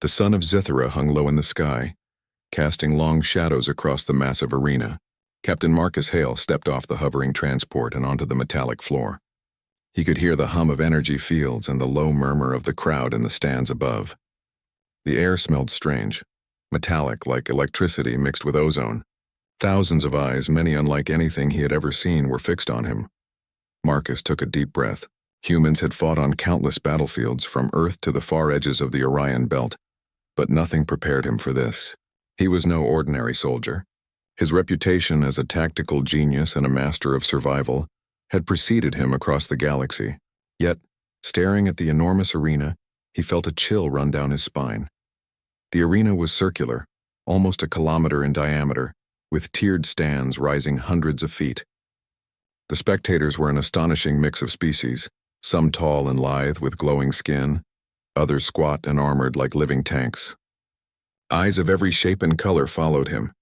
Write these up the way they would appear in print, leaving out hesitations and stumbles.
The sun of Zithera hung low in the sky, casting long shadows across the massive arena. Captain Marcus Hale stepped off the hovering transport and onto the metallic floor. He could hear the hum of energy fields and the low murmur of the crowd in the stands above. The air smelled strange, metallic like electricity mixed with ozone. Thousands of eyes, many unlike anything he had ever seen, were fixed on him. Marcus took a deep breath. Humans had fought on countless battlefields from Earth to the far edges of the Orion Belt, but nothing prepared him for this. He was no ordinary soldier. His reputation as a tactical genius and a master of survival had preceded him across the galaxy. Yet, staring at the enormous arena, he felt a chill run down his spine. The arena was circular, almost a kilometer in diameter, with tiered stands rising hundreds of feet. The spectators were an astonishing mix of species, some tall and lithe with glowing skin, others squat and armored like living tanks. Eyes of every shape and color followed him.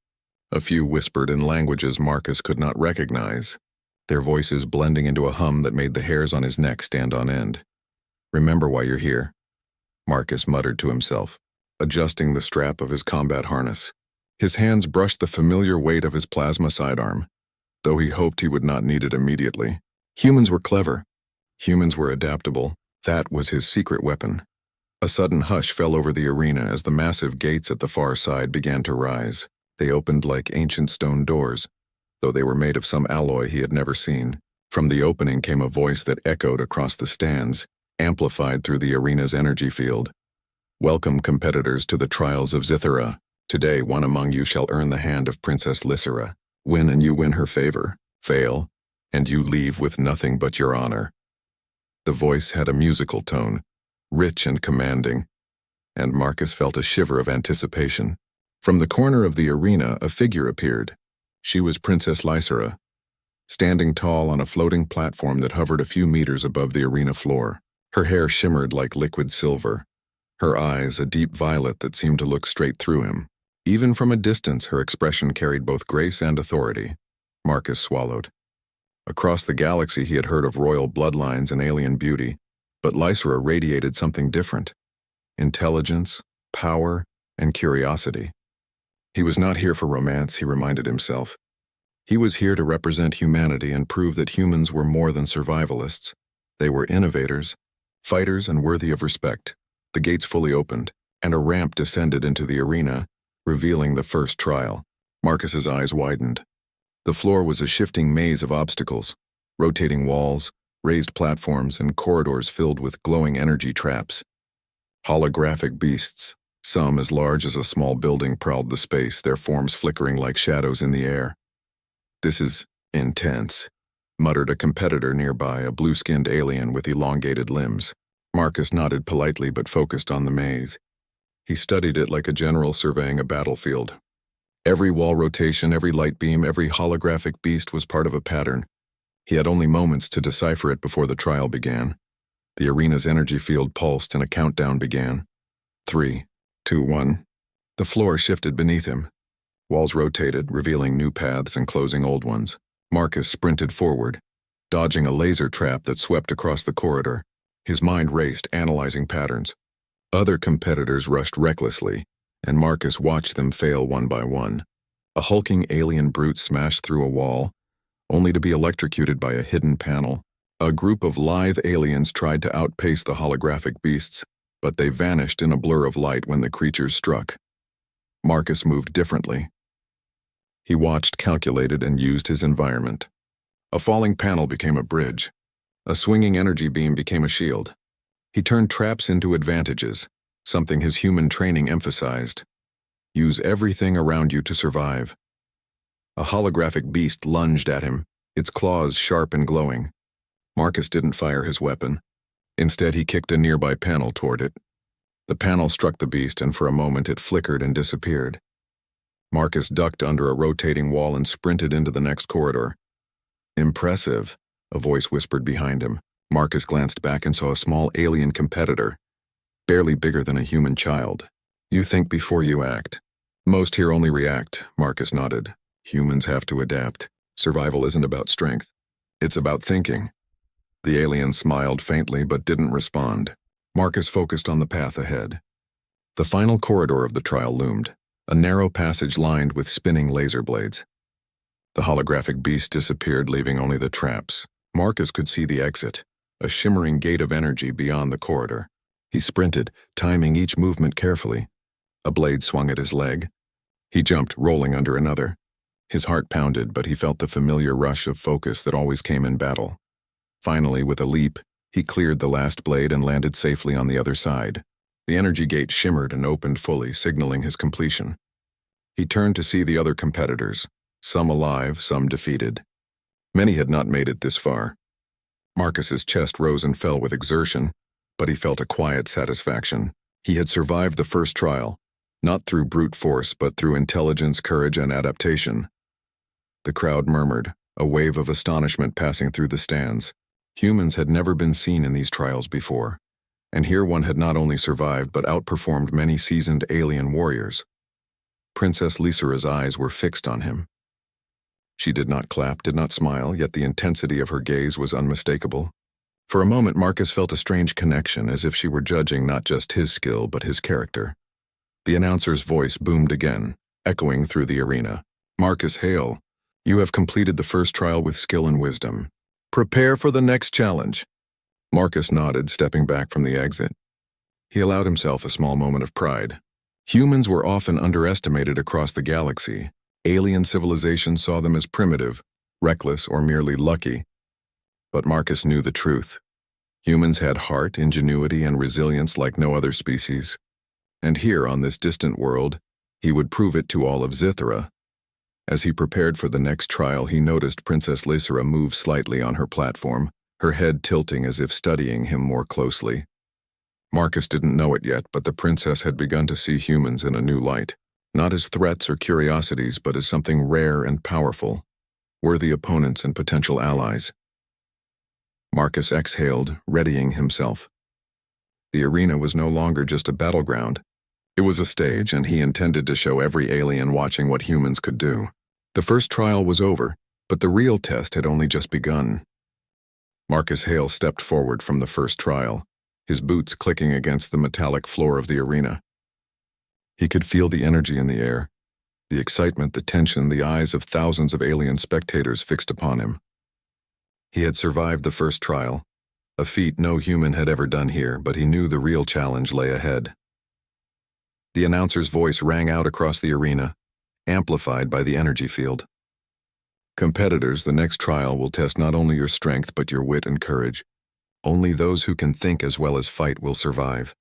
A few whispered in languages Marcus could not recognize, their voices blending into a hum that made the hairs on his neck stand on end. "Remember why you're here," Marcus muttered to himself, adjusting the strap of his combat harness. His hands brushed the familiar weight of his plasma sidearm, though he hoped he would not need it immediately. Humans were clever. Humans were adaptable. That was his secret weapon. A sudden hush fell over the arena as the massive gates at the far side began to rise. They opened like ancient stone doors, though they were made of some alloy he had never seen. From the opening came a voice that echoed across the stands, amplified through the arena's energy field. "Welcome, competitors, to the trials of Zithera. Today, one among you shall earn the hand of Princess Lysera. Win and you win her favor. Fail, and you leave with nothing but your honor." The voice had a musical tone, rich and commanding, and Marcus felt a shiver of anticipation. From the corner of the arena, a figure appeared. She was Princess Lysera, standing tall on a floating platform that hovered a few meters above the arena floor. Her hair shimmered like liquid silver, her eyes a deep violet that seemed to look straight through him. Even from a distance, her expression carried both grace and authority. Marcus swallowed. Across the galaxy, he had heard of royal bloodlines and alien beauty, but Lysera radiated something different: intelligence, power, and curiosity. He was not here for romance, he reminded himself. He was here to represent humanity and prove that humans were more than survivalists. They were innovators, fighters, and worthy of respect. The gates fully opened, and a ramp descended into the arena, revealing the first trial. Marcus's eyes widened. The floor was a shifting maze of obstacles, rotating walls, raised platforms, and corridors filled with glowing energy traps. Holographic beasts, some as large as a small building, prowled the space, their forms flickering like shadows in the air. "This is intense," muttered a competitor nearby, a blue-skinned alien with elongated limbs. Marcus nodded politely but focused on the maze. He studied it like a general surveying a battlefield. Every wall rotation, every light beam, every holographic beast was part of a pattern. He had only moments to decipher it before the trial began. The arena's energy field pulsed and a countdown began. 3, 2, 1. The floor shifted beneath him. Walls rotated, revealing new paths and closing old ones. Marcus sprinted forward, dodging a laser trap that swept across the corridor. His mind raced, analyzing patterns. Other competitors rushed recklessly, and Marcus watched them fail one by one. A hulking alien brute smashed through a wall, only to be electrocuted by a hidden panel. A group of lithe aliens tried to outpace the holographic beasts, but they vanished in a blur of light when the creatures struck. Marcus moved differently. He watched, calculated, and used his environment. A falling panel became a bridge. A swinging energy beam became a shield. He turned traps into advantages, something his human training emphasized. Use everything around you to survive. A holographic beast lunged at him, its claws sharp and glowing. Marcus didn't fire his weapon. Instead, he kicked a nearby panel toward it. The panel struck the beast, and for a moment it flickered and disappeared. Marcus ducked under a rotating wall and sprinted into the next corridor. "Impressive," a voice whispered behind him. Marcus glanced back and saw a small alien competitor, barely bigger than a human child. "You think before you act." "Most here only react," Marcus nodded. "Humans have to adapt. Survival isn't about strength. It's about thinking." The alien smiled faintly but didn't respond. Marcus focused on the path ahead. The final corridor of the trial loomed, a narrow passage lined with spinning laser blades. The holographic beast disappeared, leaving only the traps. Marcus could see the exit, a shimmering gate of energy beyond the corridor. He sprinted, timing each movement carefully. A blade swung at his leg. He jumped, rolling under another. His heart pounded, but he felt the familiar rush of focus that always came in battle. Finally, with a leap, he cleared the last blade and landed safely on the other side. The energy gate shimmered and opened fully, signaling his completion. He turned to see the other competitors, some alive, some defeated. Many had not made it this far. Marcus's chest rose and fell with exertion, but he felt a quiet satisfaction. He had survived the first trial, not through brute force, but through intelligence, courage, and adaptation. The crowd murmured, a wave of astonishment passing through the stands. Humans had never been seen in these trials before, and here one had not only survived but outperformed many seasoned alien warriors. Princess Lysera's eyes were fixed on him. She did not clap, did not smile, yet the intensity of her gaze was unmistakable. For a moment, Marcus felt a strange connection, as if she were judging not just his skill but his character. The announcer's voice boomed again, echoing through the arena. "Marcus Hale, you have completed the first trial with skill and wisdom. Prepare for the next challenge." Marcus nodded, stepping back from the exit. He allowed himself a small moment of pride. Humans were often underestimated across the galaxy. Alien civilizations saw them as primitive, reckless, or merely lucky. But Marcus knew the truth. Humans had heart, ingenuity, and resilience like no other species. And here, on this distant world, he would prove it to all of Zithera. As he prepared for the next trial, he noticed Princess Lysera move slightly on her platform, her head tilting as if studying him more closely. Marcus didn't know it yet, but the princess had begun to see humans in a new light, not as threats or curiosities, but as something rare and powerful, worthy opponents and potential allies. Marcus exhaled, readying himself. The arena was no longer just a battleground. It was a stage, and he intended to show every alien watching what humans could do. The first trial was over, but the real test had only just begun. Marcus Hale stepped forward from the first trial, his boots clicking against the metallic floor of the arena. He could feel the energy in the air, the excitement, the tension, the eyes of thousands of alien spectators fixed upon him. He had survived the first trial, a feat no human had ever done here, but he knew the real challenge lay ahead. The announcer's voice rang out across the arena, amplified by the energy field. "Competitors, the next trial will test not only your strength but your wit and courage. Only those who can think as well as fight will survive.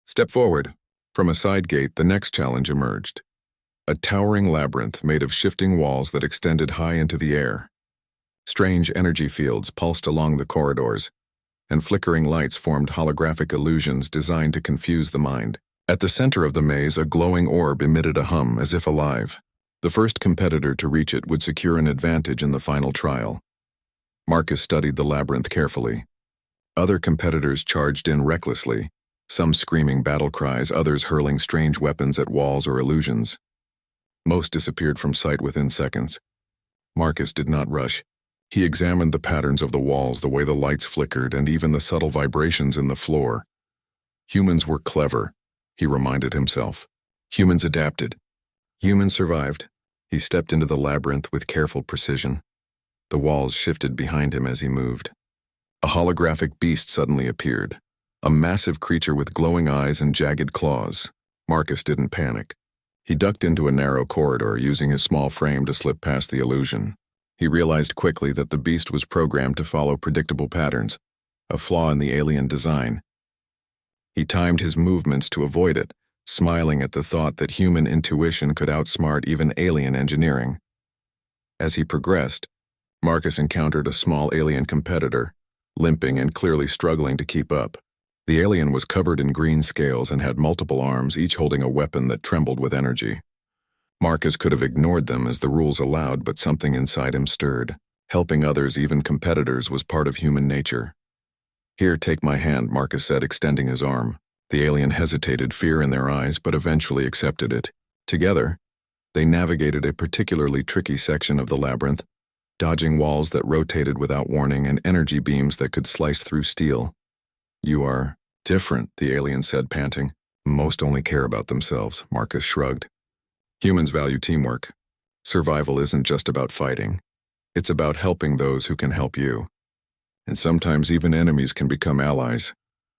Step forward." From a side gate, the next challenge emerged. A towering labyrinth made of shifting walls that extended high into the air. Strange energy fields pulsed along the corridors, and flickering lights formed holographic illusions designed to confuse the mind. At the center of the maze, a glowing orb emitted a hum as if alive. The first competitor to reach it would secure an advantage in the final trial. Marcus studied the labyrinth carefully. Other competitors charged in recklessly, some screaming battle cries, others hurling strange weapons at walls or illusions. Most disappeared from sight within seconds. Marcus did not rush. He examined the patterns of the walls, the way the lights flickered, and even the subtle vibrations in the floor. Humans were clever, he reminded himself. Humans adapted. Humans survived. He stepped into the labyrinth with careful precision. The walls shifted behind him as he moved. A holographic beast suddenly appeared, a massive creature with glowing eyes and jagged claws. Marcus didn't panic. He ducked into a narrow corridor, using his small frame to slip past the illusion. He realized quickly that the beast was programmed to follow predictable patterns, a flaw in the alien design. He timed his movements to avoid it, smiling at the thought that human intuition could outsmart even alien engineering. As he progressed, Marcus encountered a small alien competitor, limping and clearly struggling to keep up. The alien was covered in green scales and had multiple arms, each holding a weapon that trembled with energy. Marcus could have ignored them as the rules allowed, but something inside him stirred. Helping others, even competitors, was part of human nature. "Here, take my hand," Marcus said, extending his arm. The alien hesitated, fear in their eyes, but eventually accepted it. Together, they navigated a particularly tricky section of the labyrinth, dodging walls that rotated without warning and energy beams that could slice through steel. "You are different," the alien said, panting. Most only care about themselves, Marcus shrugged. Humans value teamwork. Survival isn't just about fighting. It's about helping those who can help you. And sometimes even enemies can become allies.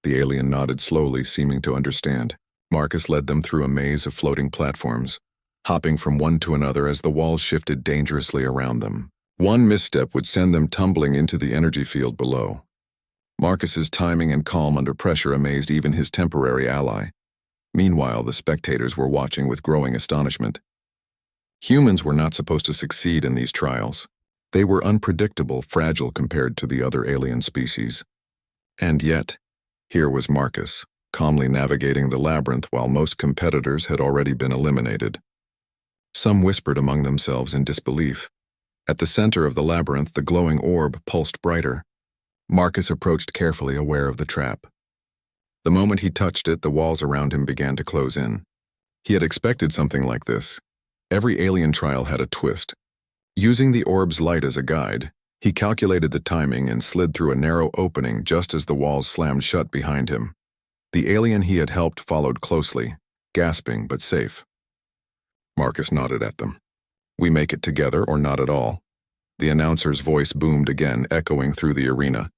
The alien nodded slowly, seeming to understand. Marcus led them through a maze of floating platforms, hopping from one to another as the walls shifted dangerously around them. One misstep would send them tumbling into the energy field below. Marcus's timing and calm under pressure amazed even his temporary ally. Meanwhile, the spectators were watching with growing astonishment. Humans were not supposed to succeed in these trials. They were unpredictable, fragile compared to the other alien species. And yet, here was Marcus, calmly navigating the labyrinth while most competitors had already been eliminated. Some whispered among themselves in disbelief. At the center of the labyrinth, the glowing orb pulsed brighter. Marcus approached carefully, aware of the trap. The moment he touched it, the walls around him began to close in. He had expected something like this. Every alien trial had a twist. Using the orb's light as a guide, he calculated the timing and slid through a narrow opening just as the walls slammed shut behind him. The alien he had helped followed closely, gasping but safe. Marcus nodded at them. "We make it together or not at all." The announcer's voice boomed again, echoing through the arena.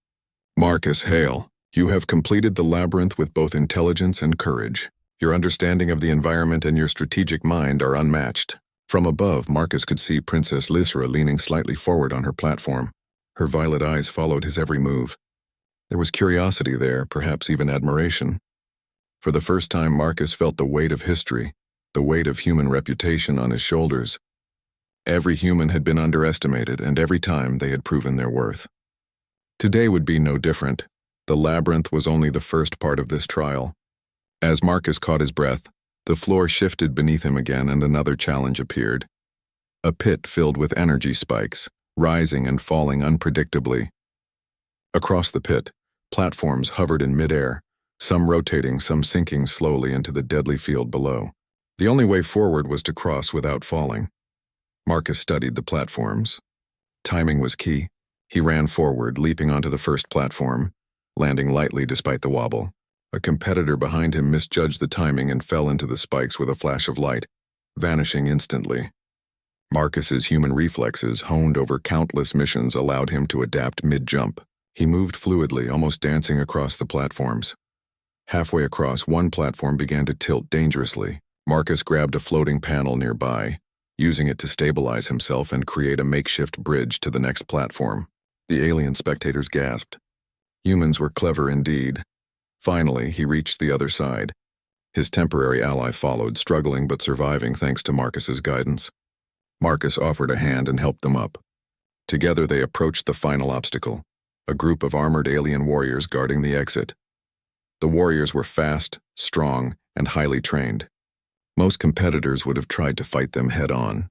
"Marcus Hale, you have completed the labyrinth with both intelligence and courage. Your understanding of the environment and your strategic mind are unmatched." From above, Marcus could see Princess Lysra leaning slightly forward on her platform. Her violet eyes followed his every move. There was curiosity there, perhaps even admiration. For the first time, Marcus felt the weight of history, the weight of human reputation on his shoulders. Every human had been underestimated, and every time they had proven their worth. Today would be no different. The labyrinth was only the first part of this trial. As Marcus caught his breath, the floor shifted beneath him again and another challenge appeared. A pit filled with energy spikes, rising and falling unpredictably. Across the pit, platforms hovered in midair, some rotating, some sinking slowly into the deadly field below. The only way forward was to cross without falling. Marcus studied the platforms. Timing was key. He ran forward, leaping onto the first platform, landing lightly despite the wobble. A competitor behind him misjudged the timing and fell into the spikes with a flash of light, vanishing instantly. Marcus's human reflexes, honed over countless missions, allowed him to adapt mid-jump. He moved fluidly, almost dancing across the platforms. Halfway across, one platform began to tilt dangerously. Marcus grabbed a floating panel nearby, using it to stabilize himself and create a makeshift bridge to the next platform. The alien spectators gasped. Humans were clever indeed. Finally, he reached the other side. His temporary ally followed, struggling but surviving thanks to Marcus's guidance. Marcus offered a hand and helped them up. Together they approached the final obstacle, a group of armored alien warriors guarding the exit. The warriors were fast, strong, and highly trained. Most competitors would have tried to fight them head-on.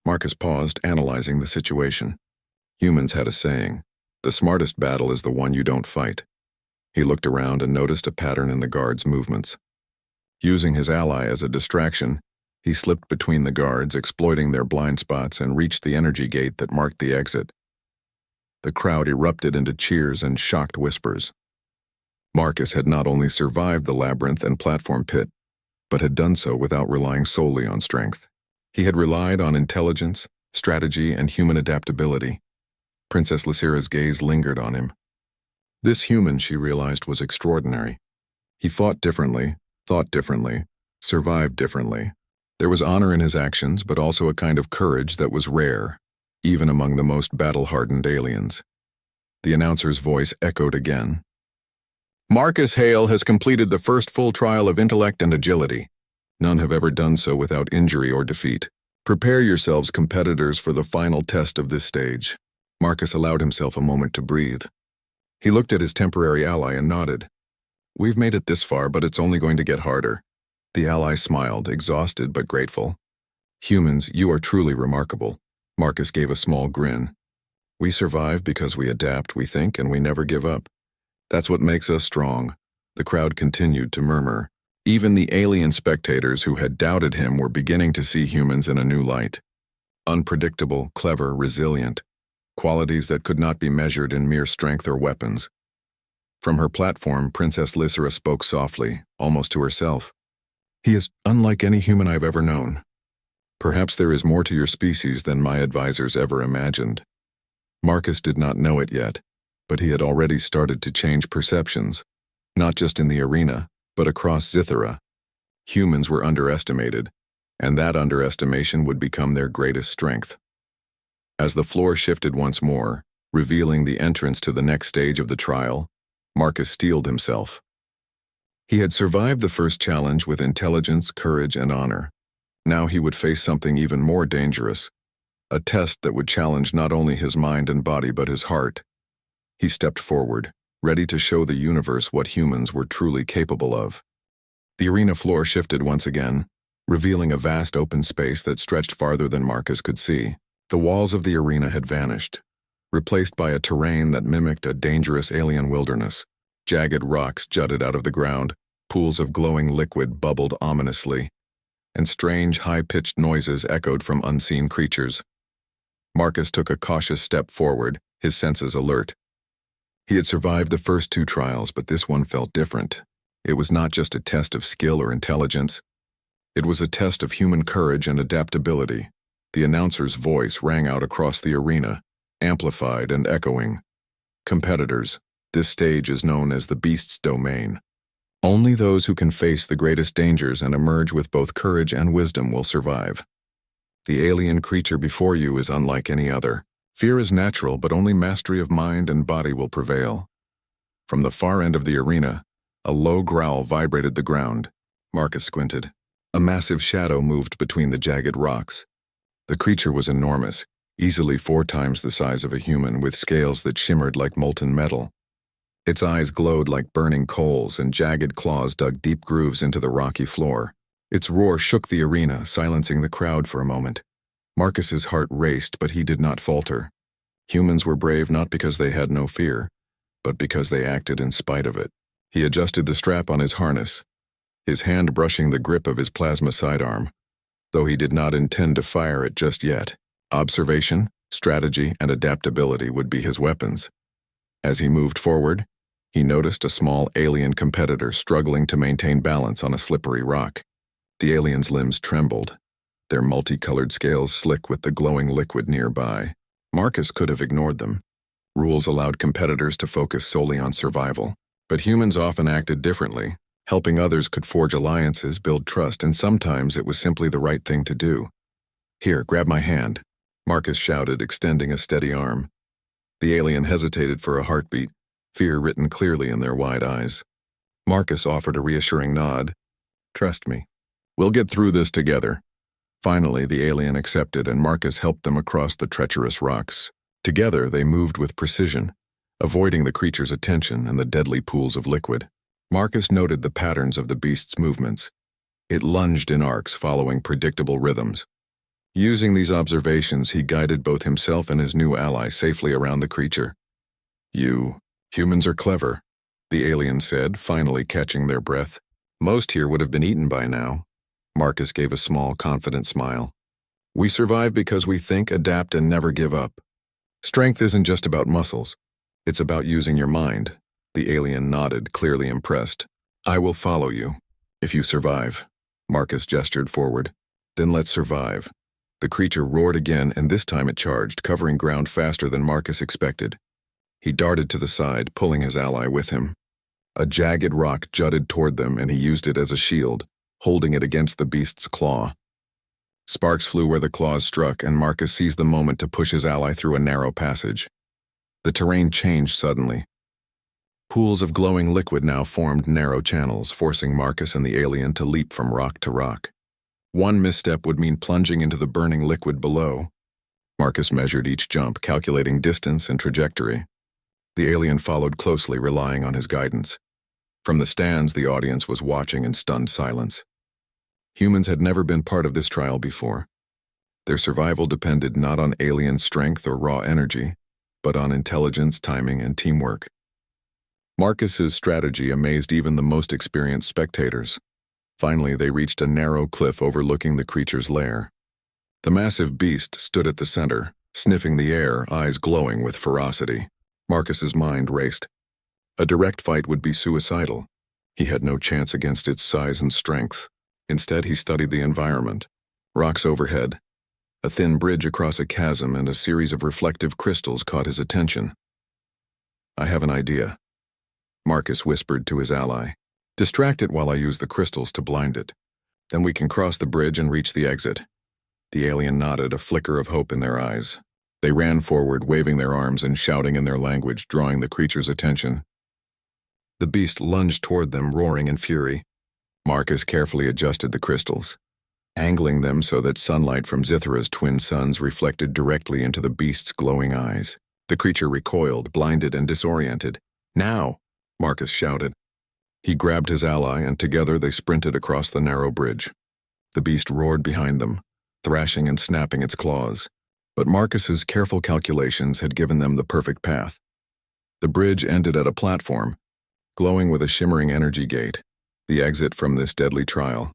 Marcus paused, analyzing the situation. Humans had a saying, "The smartest battle is the one you don't fight." He looked around and noticed a pattern in the guards' movements. Using his ally as a distraction, he slipped between the guards, exploiting their blind spots, and reached the energy gate that marked the exit. The crowd erupted into cheers and shocked whispers. Marcus had not only survived the labyrinth and platform pit, but had done so without relying solely on strength. He had relied on intelligence, strategy, and human adaptability. Princess Lysra's gaze lingered on him. This human, she realized, was extraordinary. He fought differently, thought differently, survived differently. There was honor in his actions, but also a kind of courage that was rare, even among the most battle-hardened aliens. The announcer's voice echoed again. "Marcus Hale has completed the first full trial of intellect and agility. None have ever done so without injury or defeat. Prepare yourselves, competitors, for the final test of this stage." Marcus allowed himself a moment to breathe. He looked at his temporary ally and nodded. "We've made it this far, but it's only going to get harder." The ally smiled, exhausted but grateful. "Humans, you are truly remarkable." Marcus gave a small grin. "We survive because we adapt, we think, and we never give up. That's what makes us strong." The crowd continued to murmur. Even the alien spectators who had doubted him were beginning to see humans in a new light. Unpredictable, clever, resilient. Qualities that could not be measured in mere strength or weapons. From her platform, Princess Lysra spoke softly, almost to herself. He is unlike any human I've ever known. Perhaps there is more to your species than my advisors ever imagined. Marcus did not know it yet, but he had already started to change perceptions, not just in the arena, but across Zithera. Humans were underestimated, and that underestimation would become their greatest strength. As the floor shifted once more, revealing the entrance to the next stage of the trial, Marcus steeled himself. He had survived the first challenge with intelligence, courage, and honor. Now he would face something even more dangerous, a test that would challenge not only his mind and body but his heart. He stepped forward, ready to show the universe what humans were truly capable of. The arena floor shifted once again, revealing a vast open space that stretched farther than Marcus could see. The walls of the arena had vanished, replaced by a terrain that mimicked a dangerous alien wilderness. Jagged rocks jutted out of the ground, pools of glowing liquid bubbled ominously, and strange, high-pitched noises echoed from unseen creatures. Marcus took a cautious step forward, his senses alert. He had survived the first two trials, but this one felt different. It was not just a test of skill or intelligence. It was a test of human courage and adaptability. The announcer's voice rang out across the arena, amplified and echoing. Competitors, this stage is known as the Beast's Domain. Only those who can face the greatest dangers and emerge with both courage and wisdom will survive. The alien creature before you is unlike any other. Fear is natural, but only mastery of mind and body will prevail. From the far end of the arena, a low growl vibrated the ground. Marcus squinted. A massive shadow moved between the jagged rocks. The creature was enormous, easily 4 times the size of a human, with scales that shimmered like molten metal. Its eyes glowed like burning coals, and jagged claws dug deep grooves into the rocky floor. Its roar shook the arena, silencing the crowd for a moment. Marcus's heart raced, but he did not falter. Humans were brave not because they had no fear, but because they acted in spite of it. He adjusted the strap on his harness, his hand brushing the grip of his plasma sidearm, though he did not intend to fire it just yet. Observation, strategy, and adaptability would be his weapons. As he moved forward, he noticed a small alien competitor struggling to maintain balance on a slippery rock. The alien's limbs trembled, their multicolored scales slick with the glowing liquid nearby. Marcus could have ignored them. Rules allowed competitors to focus solely on survival, but humans often acted differently. Helping others could forge alliances, build trust, and sometimes it was simply the right thing to do. "Here, grab my hand," Marcus shouted, extending a steady arm. The alien hesitated for a heartbeat, fear written clearly in their wide eyes. Marcus offered a reassuring nod. "Trust me. We'll get through this together." Finally, the alien accepted, and Marcus helped them across the treacherous rocks. Together, they moved with precision, avoiding the creature's attention and the deadly pools of liquid. Marcus noted the patterns of the beast's movements. It lunged in arcs, following predictable rhythms. Using these observations, he guided both himself and his new ally safely around the creature. Humans are clever," the alien said, finally catching their breath. "Most here would have been eaten by now." Marcus gave a small, confident smile. "We survive because we think, adapt, and never give up. Strength isn't just about muscles. It's about using your mind." The alien nodded, clearly impressed. "I will follow you, if you survive." Marcus gestured forward. "Then let's survive." The creature roared again, and this time it charged, covering ground faster than Marcus expected. He darted to the side, pulling his ally with him. A jagged rock jutted toward them, and he used it as a shield, holding it against the beast's claw. Sparks flew where the claws struck, and Marcus seized the moment to push his ally through a narrow passage. The terrain changed suddenly. Pools of glowing liquid now formed narrow channels, forcing Marcus and the alien to leap from rock to rock. One misstep would mean plunging into the burning liquid below. Marcus measured each jump, calculating distance and trajectory. The alien followed closely, relying on his guidance. From the stands, the audience was watching in stunned silence. Humans had never been part of this trial before. Their survival depended not on alien strength or raw energy, but on intelligence, timing, and teamwork. Marcus's strategy amazed even the most experienced spectators. Finally, they reached a narrow cliff overlooking the creature's lair. The massive beast stood at the center, sniffing the air, eyes glowing with ferocity. Marcus's mind raced. A direct fight would be suicidal. He had no chance against its size and strength. Instead, he studied the environment. Rocks overhead, a thin bridge across a chasm, and a series of reflective crystals caught his attention. "I have an idea," Marcus whispered to his ally. "Distract it while I use the crystals to blind it. Then we can cross the bridge and reach the exit." The alien nodded, a flicker of hope in their eyes. They ran forward, waving their arms and shouting in their language, drawing the creature's attention. The beast lunged toward them, roaring in fury. Marcus carefully adjusted the crystals, angling them so that sunlight from Zithra's twin suns reflected directly into the beast's glowing eyes. The creature recoiled, blinded and disoriented. "Now!" Marcus shouted. He grabbed his ally, and together they sprinted across the narrow bridge. The beast roared behind them, thrashing and snapping its claws. But Marcus's careful calculations had given them the perfect path. The bridge ended at a platform, glowing with a shimmering energy gate, the exit from this deadly trial.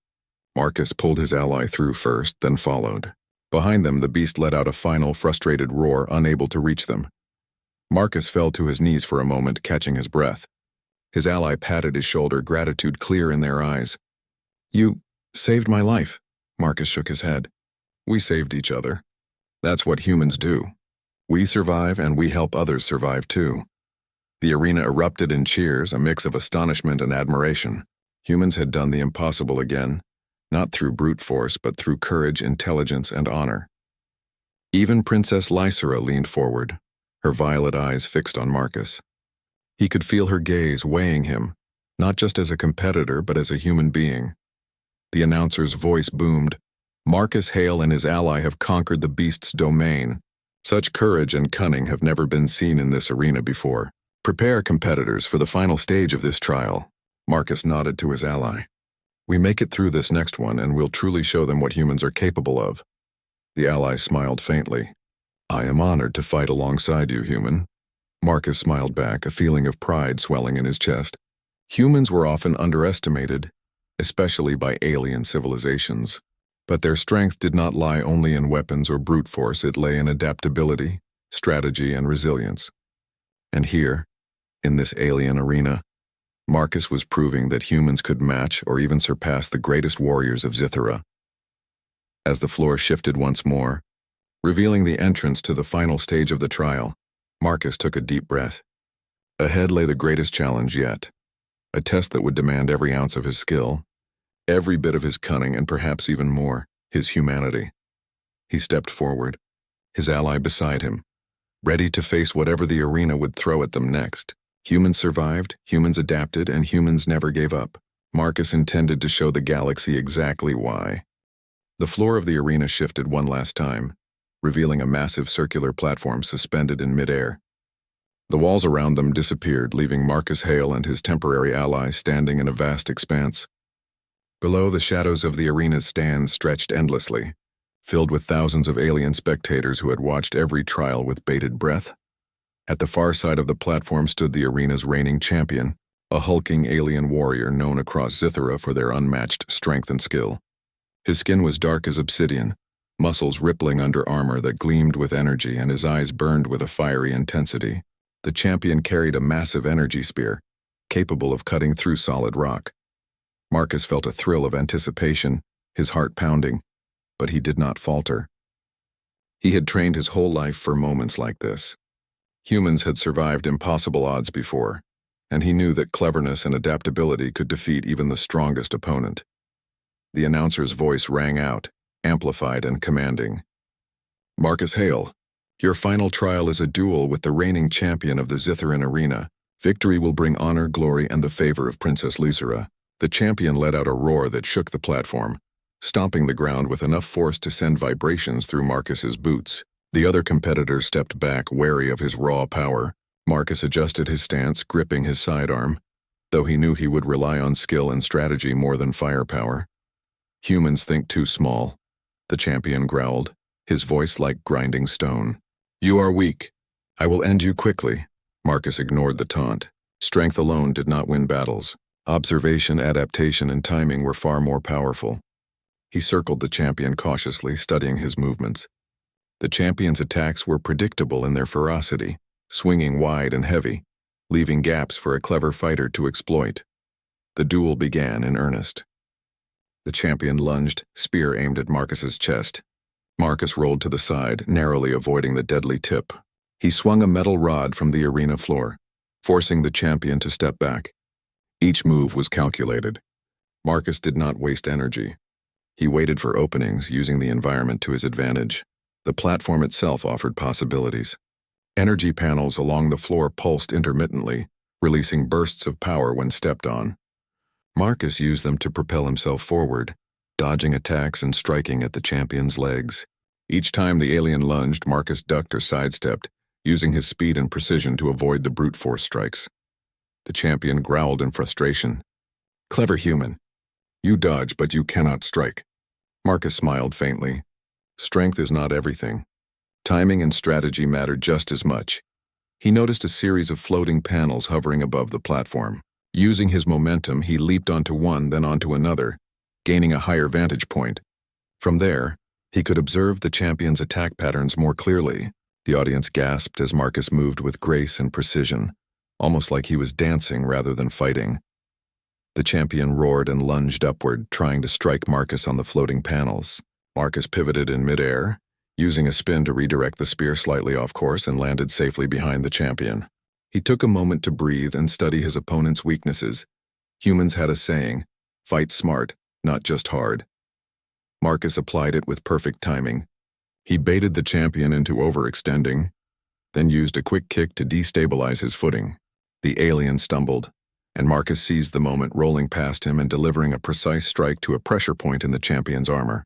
Marcus pulled his ally through first, then followed. Behind them, the beast let out a final, frustrated roar, unable to reach them. Marcus fell to his knees for a moment, catching his breath. His ally patted his shoulder, gratitude clear in their eyes. "You saved my life," Marcus shook his head. "We saved each other. That's what humans do. We survive and we help others survive too." The arena erupted in cheers, a mix of astonishment and admiration. Humans had done the impossible again, not through brute force, but through courage, intelligence, and honor. Even Princess Lysera leaned forward, her violet eyes fixed on Marcus. He could feel her gaze weighing him, not just as a competitor, but as a human being. The announcer's voice boomed. "Marcus Hale and his ally have conquered the beast's domain. Such courage and cunning have never been seen in this arena before. Prepare, competitors, for the final stage of this trial." Marcus nodded to his ally. "We make it through this next one, and we'll truly show them what humans are capable of." The ally smiled faintly. "I am honored to fight alongside you, human." Marcus smiled back, a feeling of pride swelling in his chest. Humans were often underestimated, especially by alien civilizations. But their strength did not lie only in weapons or brute force, it lay in adaptability, strategy, and resilience. And here, in this alien arena, Marcus was proving that humans could match or even surpass the greatest warriors of Zithra. As the floor shifted once more, revealing the entrance to the final stage of the trial, Marcus took a deep breath. Ahead lay the greatest challenge yet, a test that would demand every ounce of his skill, every bit of his cunning, and perhaps even more, his humanity. He stepped forward, his ally beside him, ready to face whatever the arena would throw at them next. Humans survived, humans adapted, and humans never gave up. Marcus intended to show the galaxy exactly why. The floor of the arena shifted one last time, revealing a massive circular platform suspended in midair. The walls around them disappeared, leaving Marcus Hale and his temporary ally standing in a vast expanse. Below, the shadows of the arena's stands stretched endlessly, filled with thousands of alien spectators who had watched every trial with bated breath. At the far side of the platform stood the arena's reigning champion, a hulking alien warrior known across Zithra for their unmatched strength and skill. His skin was dark as obsidian, muscles rippling under armor that gleamed with energy, and his eyes burned with a fiery intensity. The champion carried a massive energy spear, capable of cutting through solid rock. Marcus felt a thrill of anticipation, his heart pounding, but he did not falter. He had trained his whole life for moments like this. Humans had survived impossible odds before, and he knew that cleverness and adaptability could defeat even the strongest opponent. The announcer's voice rang out, amplified and commanding. "Marcus Hale, your final trial is a duel with the reigning champion of the Zithran arena. Victory will bring honor, glory, and the favor of Princess Lysera." The champion let out a roar that shook the platform, stomping the ground with enough force to send vibrations through Marcus's boots. The other competitors stepped back, wary of his raw power. Marcus adjusted his stance, gripping his sidearm, though he knew he would rely on skill and strategy more than firepower. "Humans think too small," the champion growled, his voice like grinding stone. "You are weak. I will end you quickly." Marcus ignored the taunt. Strength alone did not win battles. Observation, adaptation, and timing were far more powerful. He circled the champion cautiously, studying his movements. The champion's attacks were predictable in their ferocity, swinging wide and heavy, leaving gaps for a clever fighter to exploit. The duel began in earnest. The champion lunged, spear aimed at Marcus's chest. Marcus rolled to the side, narrowly avoiding the deadly tip. He swung a metal rod from the arena floor, forcing the champion to step back. Each move was calculated. Marcus did not waste energy. He waited for openings, using the environment to his advantage. The platform itself offered possibilities. Energy panels along the floor pulsed intermittently, releasing bursts of power when stepped on. Marcus used them to propel himself forward, dodging attacks and striking at the champion's legs. Each time the alien lunged, Marcus ducked or sidestepped, using his speed and precision to avoid the brute force strikes. The champion growled in frustration. "Clever human. You dodge, but you cannot strike." Marcus smiled faintly. Strength is not everything. Timing and strategy matter just as much. He noticed a series of floating panels hovering above the platform. Using his momentum, he leaped onto one, then onto another, gaining a higher vantage point. From there, he could observe the champion's attack patterns more clearly. The audience gasped as Marcus moved with grace and precision, almost like he was dancing rather than fighting. The champion roared and lunged upward, trying to strike Marcus on the floating panels. Marcus pivoted in midair, using a spin to redirect the spear slightly off course, and landed safely behind the champion. He took a moment to breathe and study his opponent's weaknesses. Humans had a saying, "Fight smart, not just hard." Marcus applied it with perfect timing. He baited the champion into overextending, then used a quick kick to destabilize his footing. The alien stumbled, and Marcus seized the moment, rolling past him and delivering a precise strike to a pressure point in the champion's armor.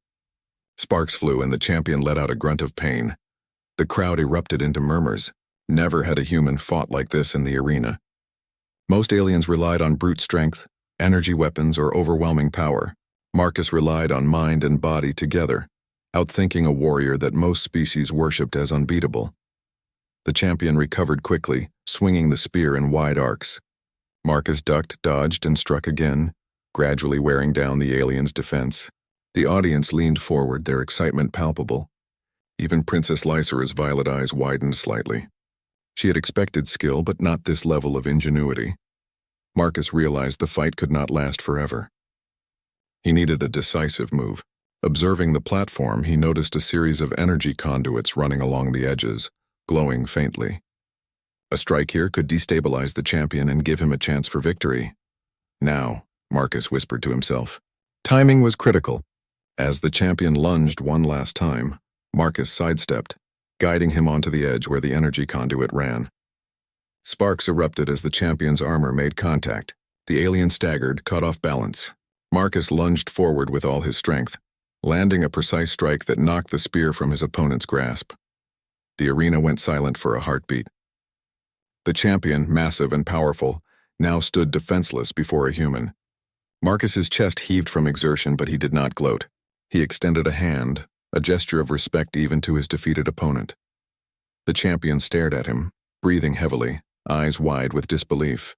Sparks flew and the champion let out a grunt of pain. The crowd erupted into murmurs. Never had a human fought like this in the arena. Most aliens relied on brute strength, energy weapons, or overwhelming power. Marcus relied on mind and body together, outthinking a warrior that most species worshipped as unbeatable. The champion recovered quickly, swinging the spear in wide arcs. Marcus ducked, dodged, and struck again, gradually wearing down the alien's defense. The audience leaned forward, their excitement palpable. Even Princess Lysera's violet eyes widened slightly. She had expected skill, but not this level of ingenuity. Marcus realized the fight could not last forever. He needed a decisive move. Observing the platform, he noticed a series of energy conduits running along the edges, glowing faintly. A strike here could destabilize the champion and give him a chance for victory. Now, Marcus whispered to himself. Timing was critical. As the champion lunged one last time, Marcus sidestepped, guiding him onto the edge where the energy conduit ran. Sparks erupted as the champion's armor made contact. The alien staggered, caught off balance. Marcus lunged forward with all his strength, landing a precise strike that knocked the spear from his opponent's grasp. The arena went silent for a heartbeat. The champion, massive and powerful, now stood defenseless before a human. Marcus's chest heaved from exertion, but he did not gloat. He extended a hand, a gesture of respect even to his defeated opponent. The champion stared at him, breathing heavily, eyes wide with disbelief.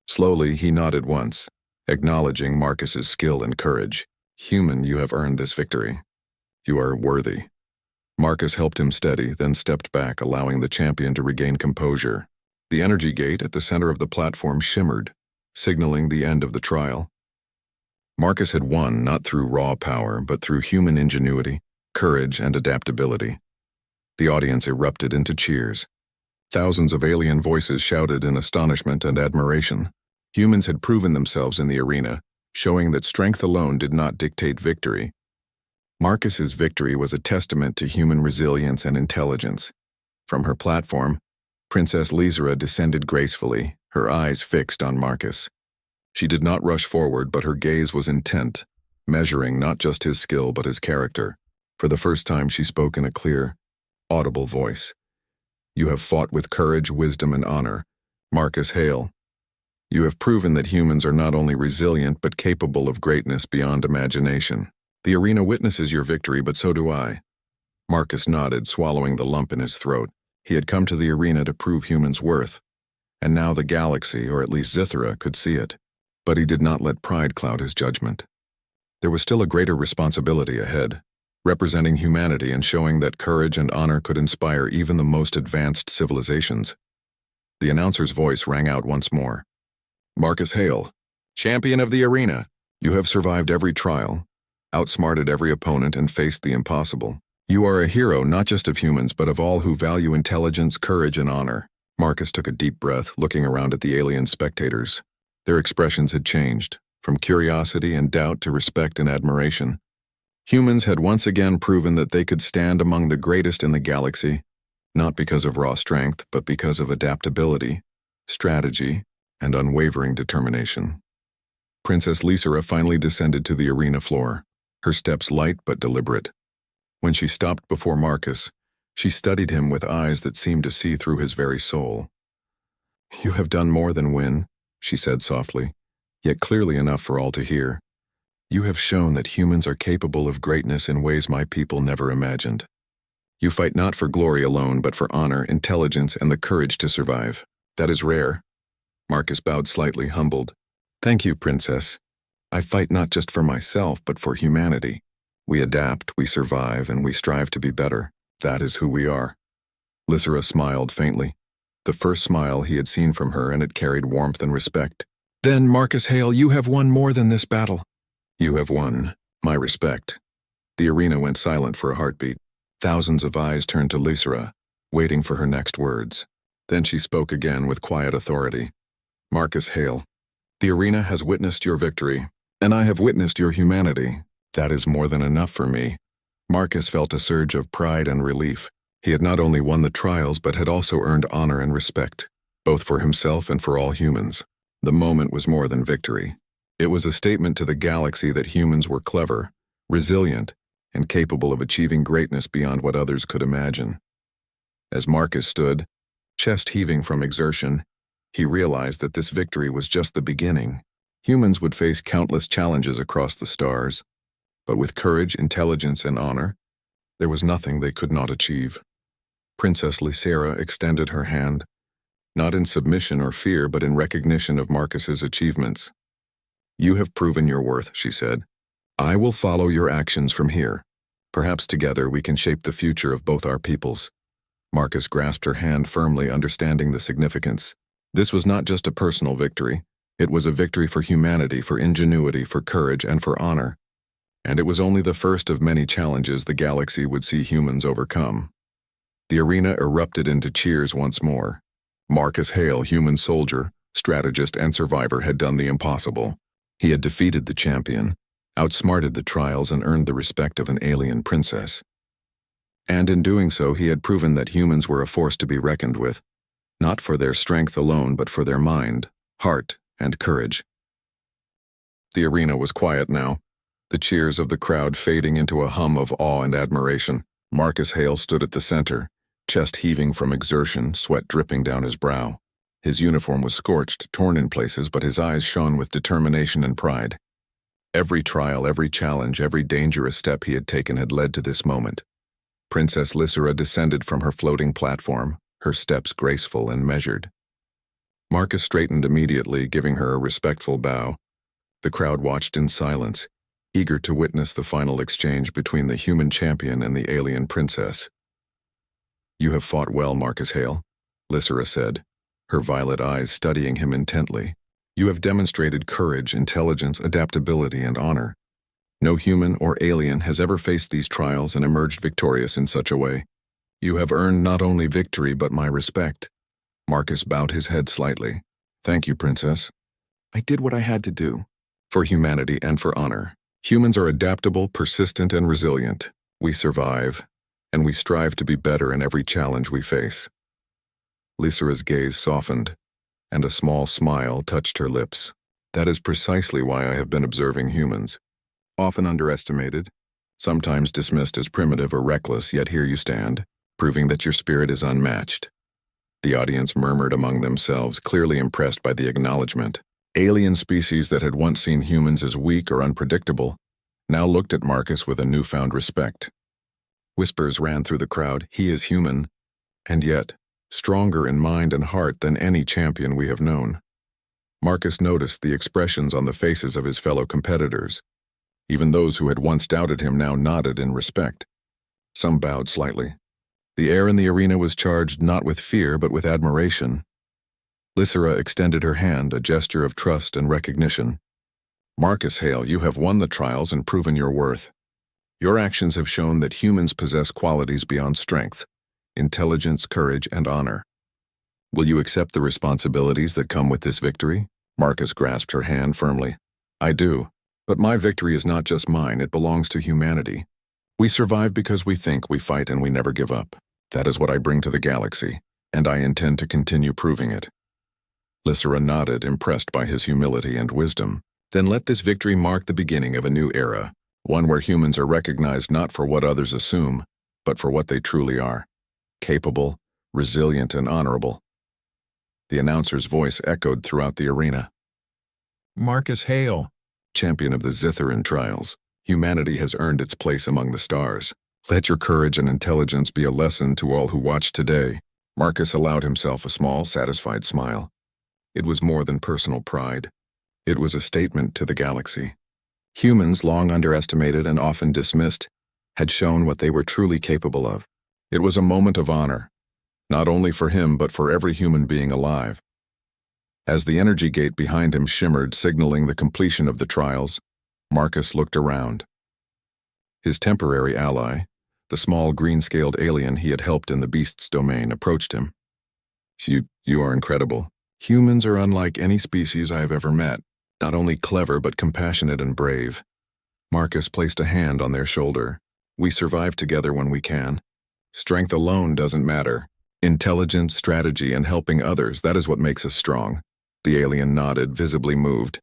Slowly, he nodded once, acknowledging Marcus's skill and courage. Human, you have earned this victory. You are worthy. Marcus helped him steady, then stepped back, allowing the champion to regain composure. The energy gate at the center of the platform shimmered, signaling the end of the trial. Marcus had won not through raw power, but through human ingenuity, courage, and adaptability. The audience erupted into cheers. Thousands of alien voices shouted in astonishment and admiration. Humans had proven themselves in the arena, showing that strength alone did not dictate victory. Marcus's victory was a testament to human resilience and intelligence. From her platform, Princess Lysera descended gracefully, her eyes fixed on Marcus. She did not rush forward, but her gaze was intent, measuring not just his skill but his character. For the first time, she spoke in a clear, audible voice. You have fought with courage, wisdom, and honor. Marcus, hail. You have proven that humans are not only resilient but capable of greatness beyond imagination. The arena witnesses your victory, but so do I. Marcus nodded, swallowing the lump in his throat. He had come to the arena to prove humans' worth, and now the galaxy, or at least Zithra, could see it. But he did not let pride cloud his judgment. There was still a greater responsibility ahead, representing humanity and showing that courage and honor could inspire even the most advanced civilizations. The announcer's voice rang out once more. Marcus, hail. Champion of the arena. You have survived every trial, outsmarted every opponent, and faced the impossible. You are a hero not just of humans but of all who value intelligence, courage, and honor. Marcus took a deep breath, looking around at the alien spectators. Their expressions had changed, from curiosity and doubt to respect and admiration. Humans had once again proven that they could stand among the greatest in the galaxy, not because of raw strength, but because of adaptability, strategy, and unwavering determination. Princess Lysera finally descended to the arena floor, her steps light but deliberate. When she stopped before Marcus, she studied him with eyes that seemed to see through his very soul. "You have done more than win," she said softly, yet clearly enough for all to hear. "You have shown that humans are capable of greatness in ways my people never imagined. You fight not for glory alone, but for honor, intelligence, and the courage to survive. That is rare." Marcus bowed slightly, humbled. "Thank you, Princess. I fight not just for myself, but for humanity. We adapt, we survive, and we strive to be better. That is who we are." Lysera smiled faintly, the first smile he had seen from her, and it carried warmth and respect. "Then, Marcus Hale, you have won more than this battle." "You have won my respect." The arena went silent for a heartbeat. Thousands of eyes turned to Lysera, waiting for her next words. Then she spoke again with quiet authority. "Marcus Hale, the arena has witnessed your victory, and I have witnessed your humanity. That is more than enough for me." Marcus felt a surge of pride and relief. He had not only won the trials, but had also earned honor and respect, both for himself and for all humans. The moment was more than victory. It was a statement to the galaxy that humans were clever, resilient, and capable of achieving greatness beyond what others could imagine. As Marcus stood, chest heaving from exertion, he realized that this victory was just the beginning. Humans would face countless challenges across the stars, but with courage, intelligence, and honor, there was nothing they could not achieve. Princess Lysera extended her hand, not in submission or fear, but in recognition of Marcus's achievements. "You have proven your worth," she said. "I will follow your actions from here. Perhaps together we can shape the future of both our peoples." Marcus grasped her hand firmly, understanding the significance. This was not just a personal victory. It was a victory for humanity, for ingenuity, for courage, and for honor. And it was only the first of many challenges the galaxy would see humans overcome. The arena erupted into cheers once more. Marcus Hale, human soldier, strategist, and survivor, had done the impossible. He had defeated the champion, outsmarted the trials, and earned the respect of an alien princess. And in doing so, he had proven that humans were a force to be reckoned with, not for their strength alone, but for their mind, heart, and courage. The arena was quiet now, the cheers of the crowd fading into a hum of awe and admiration. Marcus Hale stood at the center, chest heaving from exertion, sweat dripping down his brow. His uniform was scorched, torn in places, but his eyes shone with determination and pride. Every trial, every challenge, every dangerous step he had taken had led to this moment. Princess Lysera descended from her floating platform, her steps graceful and measured. Marcus straightened immediately, giving her a respectful bow. The crowd watched in silence, eager to witness the final exchange between the human champion and the alien princess. "You have fought well, Marcus Hale," Lysera said, her violet eyes studying him intently. "You have demonstrated courage, intelligence, adaptability, and honor. No human or alien has ever faced these trials and emerged victorious in such a way. You have earned not only victory but my respect." Marcus bowed his head slightly. "Thank you, Princess. I did what I had to do, for humanity and for honor. Humans are adaptable, persistent, and resilient. We survive, and we strive to be better in every challenge we face." Lysera's gaze softened, and a small smile touched her lips. "That is precisely why I have been observing humans. Often underestimated, sometimes dismissed as primitive or reckless, yet here you stand, proving that your spirit is unmatched." The audience murmured among themselves, clearly impressed by the acknowledgement. Alien species that had once seen humans as weak or unpredictable now looked at Marcus with a newfound respect. Whispers ran through the crowd, "He is human, and yet stronger in mind and heart than any champion we have known." Marcus noticed the expressions on the faces of his fellow competitors. Even those who had once doubted him now nodded in respect. Some bowed slightly. The air in the arena was charged not with fear but with admiration. Lysera extended her hand, a gesture of trust and recognition. Marcus Hale, you have won the trials and proven your worth. Your actions have shown that humans possess qualities beyond strength, intelligence, courage, and honor. Will you accept the responsibilities that come with this victory? Marcus grasped her hand firmly. I do. But my victory is not just mine, it belongs to humanity. We survive because we think, we fight, and we never give up. That is what I bring to the galaxy, and I intend to continue proving it. Lysera nodded, impressed by his humility and wisdom. Then let this victory mark the beginning of a new era, one where humans are recognized not for what others assume, but for what they truly are. Capable, resilient, and honorable. The announcer's voice echoed throughout the arena. Marcus Hale, champion of the Silenr trials, humanity has earned its place among the stars. Let your courage and intelligence be a lesson to all who watch today. Marcus allowed himself a small, satisfied smile. It was more than personal pride. It was a statement to the galaxy. Humans, long underestimated and often dismissed, had shown what they were truly capable of. It was a moment of honor, not only for him but for every human being alive. As the energy gate behind him shimmered, signaling the completion of the trials, Marcus looked around. His temporary ally, the small green-scaled alien he had helped in the beast's domain, approached him. You are incredible. Humans are unlike any species I have ever met, not only clever but compassionate and brave. Marcus placed a hand on their shoulder. We survive together when we can. Strength alone doesn't matter. Intelligence, strategy, and helping others, that is what makes us strong. The alien nodded, visibly moved.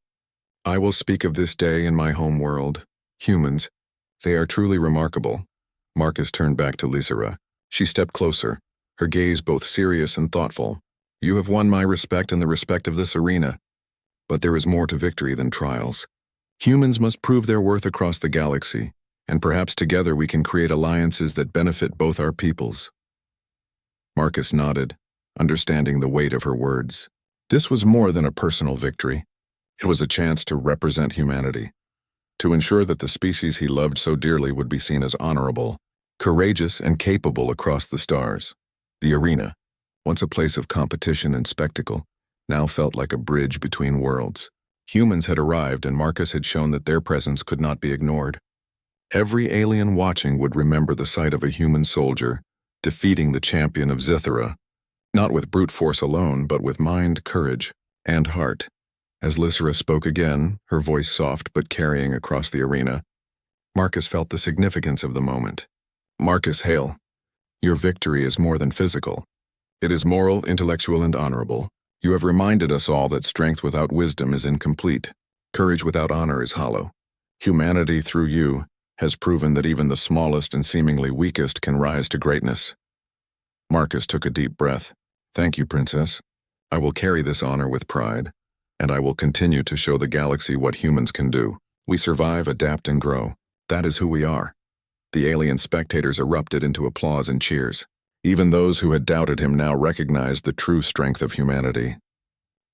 I will speak of this day in my home world. Humans, they are truly remarkable. Marcus turned back to Lysera. She stepped closer, her gaze both serious and thoughtful. You have won my respect and the respect of this arena. But there is more to victory than trials. Humans must prove their worth across the galaxy, and perhaps together we can create alliances that benefit both our peoples. Marcus nodded, understanding the weight of her words. This was more than a personal victory. It was a chance to represent humanity, to ensure that the species he loved so dearly would be seen as honorable, courageous, and capable across the stars. The arena, once a place of competition and spectacle, now felt like a bridge between worlds. Humans had arrived, and Marcus had shown that their presence could not be ignored. Every alien watching would remember the sight of a human soldier defeating the champion of Silenr, not with brute force alone, but with mind, courage, and heart. As Lysera spoke again, her voice soft but carrying across the arena, Marcus felt the significance of the moment. Marcus Hale, your victory is more than physical. It is moral, intellectual, and honorable. You have reminded us all that strength without wisdom is incomplete. Courage without honor is hollow. Humanity, through you, has proven that even the smallest and seemingly weakest can rise to greatness. Marcus took a deep breath. Thank you, Princess. I will carry this honor with pride, and I will continue to show the galaxy what humans can do. We survive, adapt, and grow. That is who we are. The alien spectators erupted into applause and cheers. Even those who had doubted him now recognized the true strength of humanity.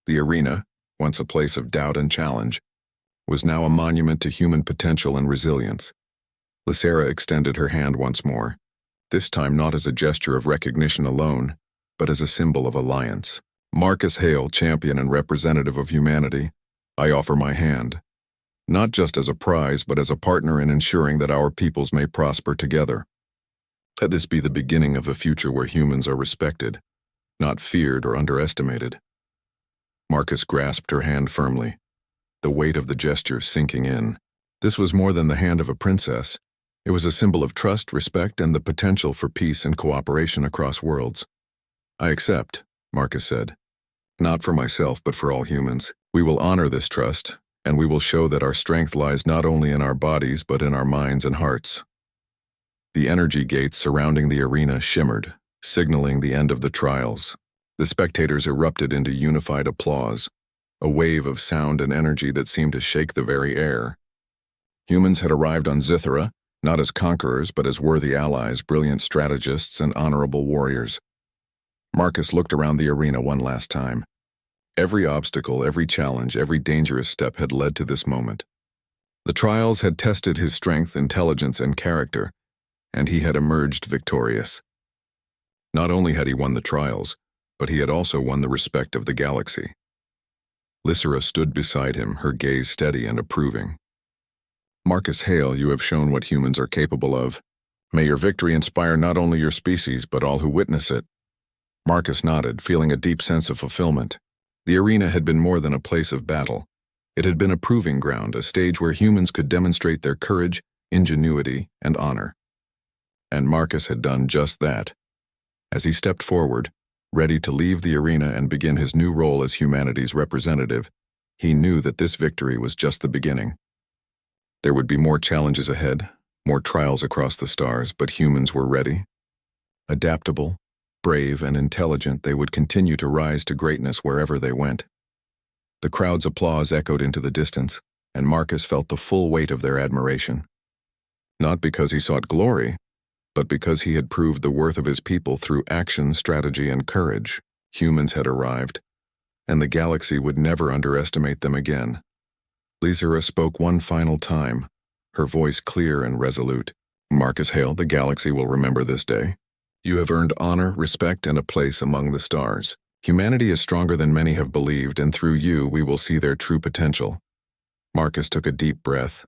The arena, once a place of doubt and challenge, was now a monument to human potential and resilience. Lysera extended her hand once more, this time not as a gesture of recognition alone, but as a symbol of alliance. Marcus Hale, champion and representative of humanity, I offer my hand, not just as a prize, but as a partner in ensuring that our peoples may prosper together. Let this be the beginning of a future where humans are respected, not feared or underestimated. Marcus grasped her hand firmly, the weight of the gesture sinking in. This was more than the hand of a princess. It was a symbol of trust, respect, and the potential for peace and cooperation across worlds. I accept, Marcus said. Not for myself, but for all humans. We will honor this trust, and we will show that our strength lies not only in our bodies, but in our minds and hearts. The energy gates surrounding the arena shimmered, signaling the end of the trials. The spectators erupted into unified applause, a wave of sound and energy that seemed to shake the very air. Humans had arrived on Silenr, not as conquerors, but as worthy allies, brilliant strategists, and honorable warriors. Marcus looked around the arena one last time. Every obstacle, every challenge, every dangerous step had led to this moment. The trials had tested his strength, intelligence, and character, and he had emerged victorious. Not only had he won the trials, but he had also won the respect of the galaxy. Lysera stood beside him, her gaze steady and approving. "Marcus Hale, you have shown what humans are capable of. May your victory inspire not only your species, but all who witness it." Marcus nodded, feeling a deep sense of fulfillment. The arena had been more than a place of battle. It had been a proving ground, a stage where humans could demonstrate their courage, ingenuity, and honor. And Marcus had done just that. As he stepped forward, ready to leave the arena and begin his new role as humanity's representative, he knew that this victory was just the beginning. There would be more challenges ahead, more trials across the stars, but humans were ready. Adaptable, brave, and intelligent, they would continue to rise to greatness wherever they went. The crowd's applause echoed into the distance, and Marcus felt the full weight of their admiration. Not because he sought glory, but because he had proved the worth of his people through action, strategy, and courage. Humans had arrived, and the galaxy would never underestimate them again. Lysera spoke one final time, her voice clear and resolute. "Marcus Hale, the galaxy will remember this day. You have earned honor, respect, and a place among the stars. Humanity is stronger than many have believed, and through you we will see their true potential." Marcus took a deep breath,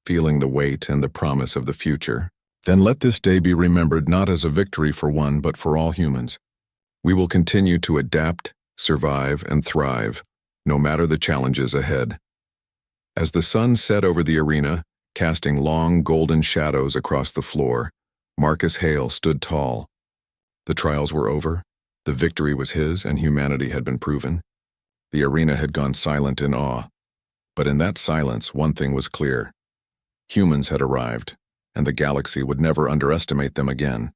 feeling the weight and the promise of the future. "Then let this day be remembered not as a victory for one, but for all humans. We will continue to adapt, survive, and thrive, no matter the challenges ahead." As the sun set over the arena, casting long golden shadows across the floor, Marcus Hale stood tall. The trials were over, the victory was his, and humanity had been proven. The arena had gone silent in awe. But in that silence, one thing was clear. Humans had arrived, and the galaxy would never underestimate them again.